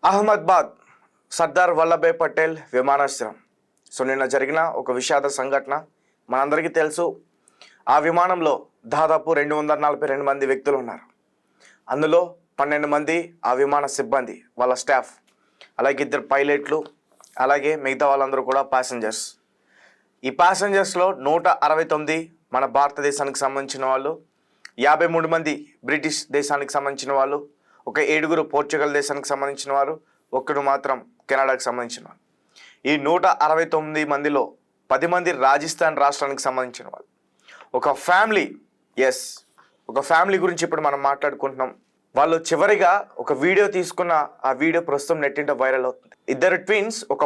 అహ్మదాబాద్ సర్దార్ వల్లభాయ్ పటేల్ విమానాశ్రయం. నిన్న జరిగిన ఒక విషాద సంఘటన మనందరికీ తెలుసు. ఆ విమానంలో దాదాపు 242 మంది వ్యక్తులు ఉన్నారు. అందులో 12 మంది ఆ విమాన సిబ్బంది, వాళ్ళ స్టాఫ్, అలాగే 2 పైలట్లు, అలాగే మిగతా వాళ్ళందరూ కూడా ప్యాసింజర్స్. ఈ ప్యాసింజర్స్లో 169 మన భారతదేశానికి సంబంధించిన వాళ్ళు, 53 మంది బ్రిటిష్ దేశానికి సంబంధించిన వాళ్ళు, ఒక 7 పోర్చుగల్ దేశానికి సంబంధించిన వారు, ఒక్కడు మాత్రం కెనడాకి సంబంధించిన వాళ్ళు. ఈ 169 మందిలో 10 మంది రాజస్థాన్ రాష్ట్రానికి సంబంధించిన వాళ్ళు. ఒక ఫ్యామిలీ, ఒక ఫ్యామిలీ గురించి ఇప్పుడు మనం మాట్లాడుకుంటున్నాం. వాళ్ళు చివరిగా ఒక వీడియో తీసుకున్న ఆ వీడియో ప్రస్తుతం నెట్టింట వైరల్ అవుతుంది. 2 ట్విన్స్, ఒక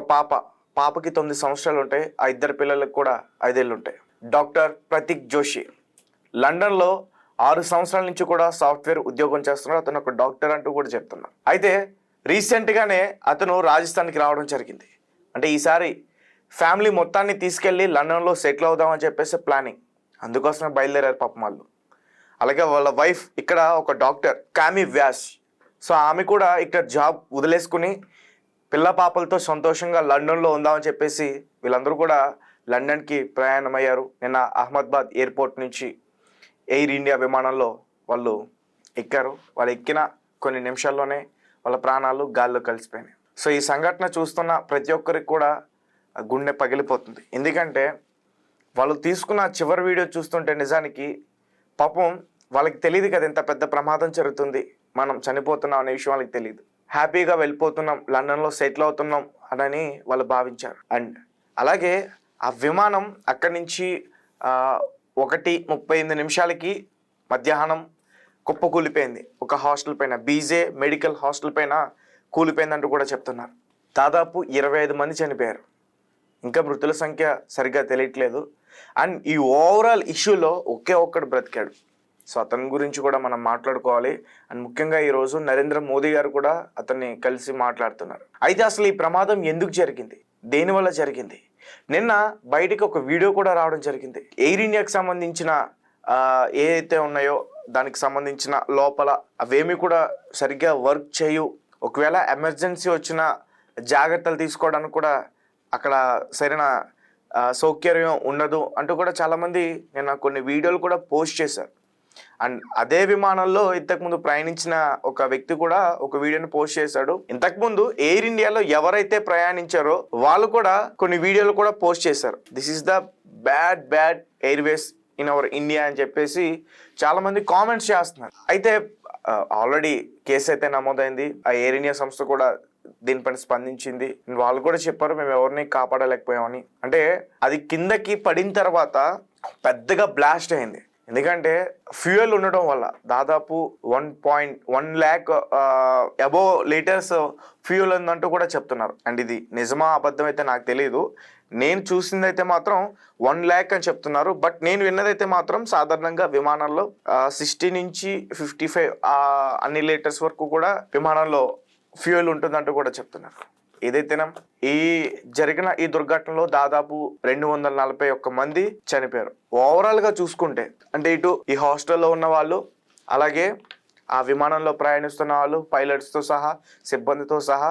పాపకి 9 సంవత్సరాలు ఉంటాయి. ఆ 2 పిల్లలకు కూడా 5 ఏళ్ళు ఉంటాయి. డాక్టర్ ప్రతీక్ జోషి లండన్లో 6 సంవత్సరాల నుంచి కూడా సాఫ్ట్వేర్ ఉద్యోగం చేస్తున్నాడు. అతను ఒక డాక్టర్ అంటూ కూడా చెప్తున్నాడు. అయితే రీసెంట్గానే అతను రాజస్థాన్కి రావడం జరిగింది. అంటే ఈసారి ఫ్యామిలీ మొత్తాన్ని తీసుకెళ్ళి లండన్లో సెటిల్ అవుదామని చెప్పేసి ప్లానింగ్. అందుకోసమే బయలుదేరారు పాపం వాళ్ళు. అలాగే వాళ్ళ వైఫ్ ఇక్కడ ఒక డాక్టర్ కామి వ్యాస్. ఆమె కూడా ఇక్కడ జాబ్ వదిలేసుకుని పిల్ల పాపలతో సంతోషంగా లండన్లో ఉందామని చెప్పేసి వీళ్ళందరూ కూడా లండన్కి ప్రయాణమయ్యారు. నిన్న అహ్మదాబాద్ ఎయిర్పోర్ట్ నుంచి ఎయిర్ ఇండియా విమానంలో వాళ్ళు ఎక్కారు. వాళ్ళు ఎక్కిన కొన్ని నిమిషాల్లోనే వాళ్ళ ప్రాణాలు గాల్లో కలిసిపోయినాయి. ఈ సంఘటన చూస్తున్న ప్రతి ఒక్కరికి కూడా గుండె పగిలిపోతుంది. ఎందుకంటే వాళ్ళు తీసుకున్న చివరి వీడియో చూస్తుంటే నిజానికి పాపం వాళ్ళకి తెలియదు కదా ఎంత పెద్ద ప్రమాదం జరుగుతుంది, మనం చనిపోతున్నాం అనే విషయం వాళ్ళకి తెలియదు. హ్యాపీగా వెళ్ళిపోతున్నాం, లండన్లో సెటిల్ అవుతున్నాం అని వాళ్ళు భావించారు. అండ్ అలాగే ఆ విమానం అక్కడి నుంచి 1:38 మధ్యాహ్నం కుప్పకూలిపోయింది. ఒక హాస్టల్ పైన, బీజే మెడికల్ హాస్టల్ పైన కూలిపోయిందంటూ కూడా చెప్తున్నారు. దాదాపు 25 మంది చనిపోయారు. ఇంకా మృతుల సంఖ్య సరిగ్గా తెలియట్లేదు. అండ్ ఈ ఓవరాల్ ఇష్యూలో ఒకే ఒక్కడు బ్రతికాడు. అతని గురించి కూడా మనం మాట్లాడుకోవాలి. అండ్ ముఖ్యంగా ఈరోజు నరేంద్ర మోదీ గారు కూడా అతన్ని కలిసి మాట్లాడుతున్నారు. అయితే అసలు ఈ ప్రమాదం ఎందుకు జరిగింది, దేనివల్ల జరిగింది? నిన్న బయటికి ఒక వీడియో కూడా రావడం జరిగింది. ఎయిర్ ఇండియాకి సంబంధించిన ఏదైతే ఉన్నాయో దానికి సంబంధించిన లోపల అవేమీ కూడా సరిగ్గా వర్క్ చేయు. ఒకవేళ ఎమర్జెన్సీ వచ్చిన జాగ్రత్తలు తీసుకోవడానికి కూడా అక్కడ సరైన సౌకర్యం ఉండదు అంటూ కూడా చాలామంది నిన్న కొన్ని వీడియోలు కూడా పోస్ట్ చేశారు. అండ్ అదే విమానంలో ఇంతకుముందు ప్రయాణించిన ఒక వ్యక్తి కూడా ఒక వీడియోని పోస్ట్ చేశాడు. ఇంతకుముందు ఎయిర్ ఇండియాలో ఎవరైతే ప్రయాణించారో వాళ్ళు కూడా కొన్ని వీడియోలు కూడా పోస్ట్ చేశారు. This is the bad Airways in our India అని చెప్పేసి చాలామంది కామెంట్స్ చేస్తున్నారు. అయితే ఆల్రెడీ కేసు అయితే నమోదైంది. ఆ ఎయిర్ ఇండియా సంస్థ కూడా దీనిపైన స్పందించింది. వాళ్ళు కూడా చెప్పారు మేము ఎవరిని కాపాడలేకపోయామని. అంటే అది కిందకి పడిన తర్వాత పెద్దగా బ్లాస్ట్ అయింది. ఎందుకంటే ఫ్యూయల్ ఉండటం వల్ల దాదాపు 1.1 lakh అబోవ్ లీటర్స్ ఫ్యూయల్ ఉందంటూ కూడా చెప్తున్నారు. అండ్ ఇది నిజమా అబద్ధం అయితే నాకు తెలియదు. నేను చూసిందైతే మాత్రం 1 lakh అని చెప్తున్నారు. బట్ నేను విన్నదైతే మాత్రం సాధారణంగా విమానంలో 60 నుంచి 55 అన్ని లీటర్స్ వరకు కూడా విమానంలో ఫ్యూయల్ ఉంటుందంటూ కూడా చెప్తున్నారు. ఏదైతేనా ఈ జరిగిన ఈ దుర్ఘటనలో దాదాపు 241 మంది చనిపోయారు. ఓవరాల్గా చూసుకుంటే అంటే ఇటు ఈ హాస్టల్లో ఉన్న వాళ్ళు, అలాగే ఆ విమానంలో ప్రయాణిస్తున్న వాళ్ళు, పైలట్స్తో సహా, సిబ్బందితో సహా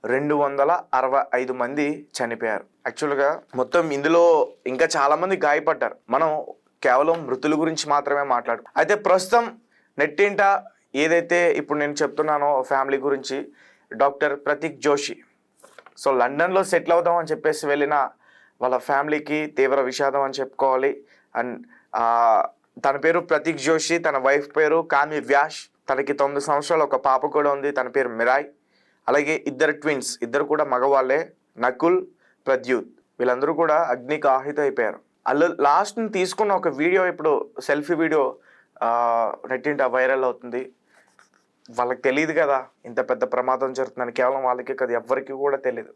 265 మంది చనిపోయారు. యాక్చువల్గా మొత్తం ఇందులో ఇంకా చాలామంది గాయపడ్డారు. మనం కేవలం మృతుల గురించి మాత్రమే మాట్లాడుకో. అయితే ప్రస్తుతం నెట్టింట ఏదైతే ఇప్పుడు నేను చెప్తున్నానో ఫ్యామిలీ గురించి, డాక్టర్ ప్రతీక్ జోషి లండన్లో సెటిల్ అవుదాం అని చెప్పేసి వెళ్ళిన వాళ్ళ ఫ్యామిలీకి తీవ్ర విషాదం అని చెప్పుకోవాలి. అండ్ తన పేరు ప్రతీక్ జోషి, తన వైఫ్ పేరు కామి వ్యాస్. తనకి 9 సంవత్సరాలు ఒక పాప కూడా ఉంది, తన పేరు మిరాయ్. అలాగే 2 ట్విన్స్, 2 కూడా మగవాళ్ళే, నకుల్, ప్రద్యుత్. వీళ్ళందరూ కూడా అగ్నికి ఆహుతి అయిపోయారు. వాళ్ళు లాస్ట్ తీసుకున్న ఒక వీడియో ఇప్పుడు సెల్ఫీ వీడియో నెట్టింట వైరల్ అవుతుంది. వాళ్ళకి తెలియదు కదా ఇంత పెద్ద ప్రమాదం జరుగుతుందని. కేవలం వాళ్ళకే కదా, ఎవ్వరికి కూడా తెలియదు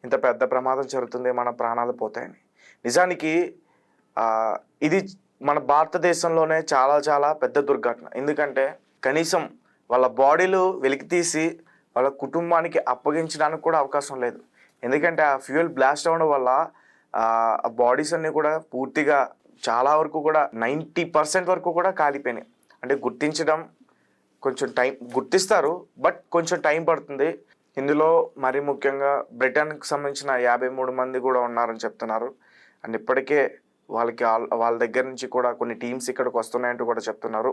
ఇంత పెద్ద ప్రమాదం జరుగుతుంది, మన ప్రాణాలు పోతాయని. నిజానికి ఇది మన భారతదేశంలోనే చాలా పెద్ద దుర్ఘటన. ఎందుకంటే కనీసం వాళ్ళ బాడీలు వెలికితీసి వాళ్ళ కుటుంబానికి అప్పగించడానికి కూడా అవకాశం లేదు. ఎందుకంటే ఆ ఫ్యూయల్ బ్లాస్ట్ అవ్వడం వల్ల ఆ బాడీస్ అన్నీ కూడా పూర్తిగా చాలా వరకు కూడా 90% వరకు కూడా కాలిపోయినాయి. అంటే గుర్తించడం కొంచెం టైం, గుర్తిస్తారు బట్ కొంచెం టైం పడుతుంది. ఇందులో మరి ముఖ్యంగా బ్రిటన్కి సంబంధించిన 53 మంది కూడా ఉన్నారని చెప్తున్నారు. అండ్ ఇప్పటికే వాళ్ళ దగ్గర నుంచి కూడా కొన్ని టీమ్స్ ఇక్కడికి వస్తున్నాయంటూ కూడా చెప్తున్నారు.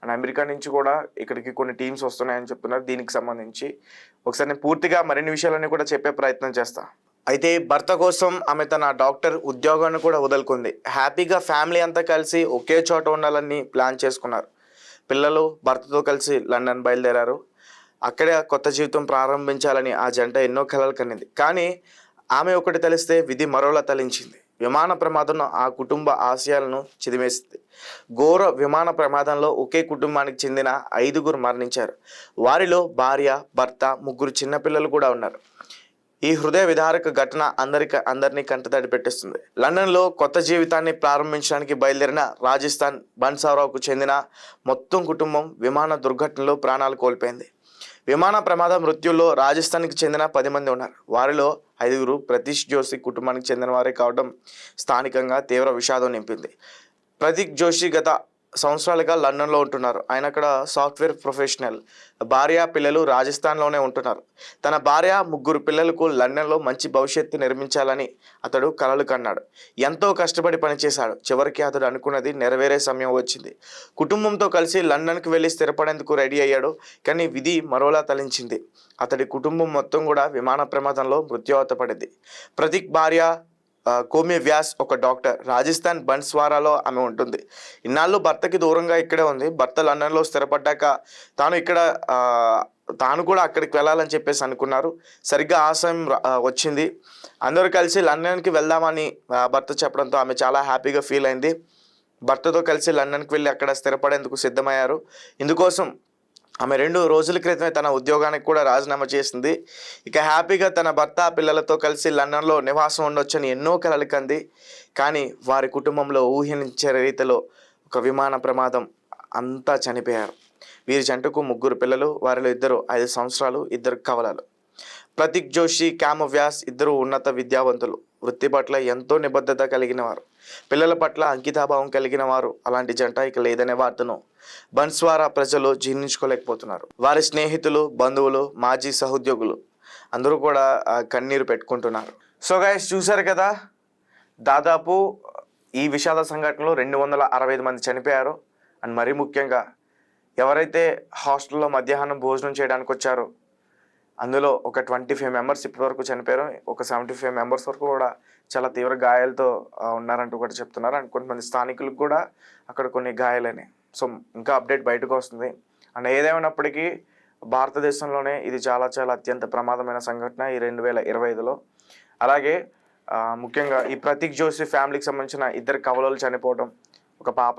అండ్ అమెరికా నుంచి కూడా ఇక్కడికి కొన్ని టీమ్స్ వస్తున్నాయని చెప్తున్నారు. దీనికి సంబంధించి ఒకసారి నేను పూర్తిగా మరిన్ని విషయాలన్నీ కూడా చెప్పే ప్రయత్నం చేస్తా. అయితే భర్త కోసం ఆమె తన డాక్టర్ ఉద్యోగాన్ని కూడా వదులుకుంది. హ్యాపీగా ఫ్యామిలీ అంతా కలిసి ఒకే చోట ఉండాలని ప్లాన్ చేసుకున్నారు. పిల్లలు భర్తతో కలిసి లండన్ బయలుదేరారు. అక్కడే కొత్త జీవితం ప్రారంభించాలని ఆ జంట ఎన్నో కలలు కనింది. కానీ ఆమె ఒకటి తలిస్తే విధి మరోలా తలించింది. విమాన ప్రమాదం ఆ కుటుంబ ఆశయాలను చిదిమేసింది. ఘోర విమాన ప్రమాదంలో ఒకే కుటుంబానికి చెందిన 5గురు మరణించారు. వారిలో భార్య, భర్త, 3 చిన్నపిల్లలు కూడా ఉన్నారు. ఈ హృదయ విదారక ఘటన అందరినీ కంటతడి పెట్టిస్తుంది. లండన్లో కొత్త జీవితాన్ని ప్రారంభించడానికి బయలుదేరిన రాజస్థాన్ బన్సారావుకు చెందిన మొత్తం కుటుంబం విమాన దుర్ఘటనలో ప్రాణాలు కోల్పోయింది. విమాన ప్రమాద మృత్యుల్లో రాజస్థాన్కి చెందిన 10 మంది ఉన్నారు. వారిలో 5గురు ప్రతీష్ జోషి కుటుంబానికి చెందిన వారే కావడం స్థానికంగా తీవ్ర విషాదం నింపింది. ప్రతీక్ జోషి గత సంవత్సరాలుగా లండన్లో ఉంటున్నారు. ఆయన అక్కడ సాఫ్ట్వేర్ ప్రొఫెషనల్. భార్య, పిల్లలు రాజస్థాన్లోనే ఉంటున్నారు. తన భార్య, 3 పిల్లలకు లండన్లో మంచి భవిష్యత్తు నిర్మించాలని అతడు కలలు కన్నాడు. ఎంతో కష్టపడి పనిచేశాడు. చివరికి అతడు అనుకున్నది నెరవేరే సమయం వచ్చింది. కుటుంబంతో కలిసి లండన్కి వెళ్ళి స్థిరపడేందుకు రెడీ అయ్యాడు. కానీ విధి మరోలా తలించింది. అతడి కుటుంబం మొత్తం కూడా విమాన ప్రమాదంలో మృత్యువాత పడింది. ప్రతీక్ భార్య కోమి వ్యాస్ ఒక డాక్టర్. రాజస్థాన్ బన్స్వారాలో ఆమె ఉంటుంది. ఇన్నాళ్ళు భర్తకి దూరంగా ఇక్కడే ఉంది. భర్త లండన్లో స్థిరపడ్డాక తాను కూడా అక్కడికి వెళ్ళాలని చెప్పేసి అనుకున్నారు. సరిగ్గా ఆ సమయం వచ్చింది. అందరూ కలిసి లండన్కి వెళ్దామని భర్త చెప్పడంతో ఆమె చాలా హ్యాపీగా ఫీల్ అయింది. భర్తతో కలిసి లండన్కి వెళ్ళి అక్కడ స్థిరపడేందుకు సిద్ధమయ్యారు. ఇందుకోసం ఆమె 2 రోజుల క్రితమే తన ఉద్యోగానికి కూడా రాజీనామా చేసింది. ఇక హ్యాపీగా తన భర్త, పిల్లలతో కలిసి లండన్లో నివాసం ఉండొచ్చని ఎన్నో కలలు కంది. కానీ వారి కుటుంబంలో ఊహించే రీతిలో ఒక విమాన ప్రమాదం అంతా చనిపోయారు. వీరి జంటకు 3 పిల్లలు. వారిలో 2 5 సంవత్సరాలు, 2 కవలలు. ప్రతీక్ జోషి, కామ వ్యాస్ 2 ఉన్నత విద్యావంతులు. వృత్తి పట్ల ఎంతో నిబద్ధత కలిగిన వారు. పిల్లల పట్ల అంకితాభావం కలిగిన వారు. అలాంటి జంట ఇక లేదనే వార్తను బన్స్వారా ప్రజలు జీర్ణించుకోలేకపోతున్నారు. వారి స్నేహితులు, బంధువులు, మాజీ సహోద్యోగులు అందరూ కూడా కన్నీరు పెట్టుకుంటున్నారు. సో గైస్, చూశారు కదా, దాదాపు ఈ విషాద సంఘటనలో 265 మంది చనిపోయారు. అండ్ మరీ ముఖ్యంగా ఎవరైతే హాస్టల్లో మధ్యాహ్నం భోజనం చేయడానికి వచ్చారో అందులో ఒక 25 మెంబర్స్ ఇప్పటివరకు చనిపోయారు. ఒక 75 మెంబర్స్ వరకు కూడా చాలా తీవ్ర గాయాలతో ఉన్నారంటూ కూడా చెప్తున్నారు. అండ్ కొంతమంది స్థానికులకు కూడా అక్కడ కొన్ని గాయాలైనాయి. సో ఇంకా అప్డేట్ బయటకు వస్తుంది. అండ్ ఏదేమైనప్పటికీ భారతదేశంలోనే ఇది చాలా చాలా అత్యంత ప్రమాదమైన సంఘటన ఈ 2025లో. అలాగే ముఖ్యంగా ఈ ప్రతీక్ జోషి ఫ్యామిలీకి సంబంధించిన 2 కవలలు చనిపోవడం, ఒక పాప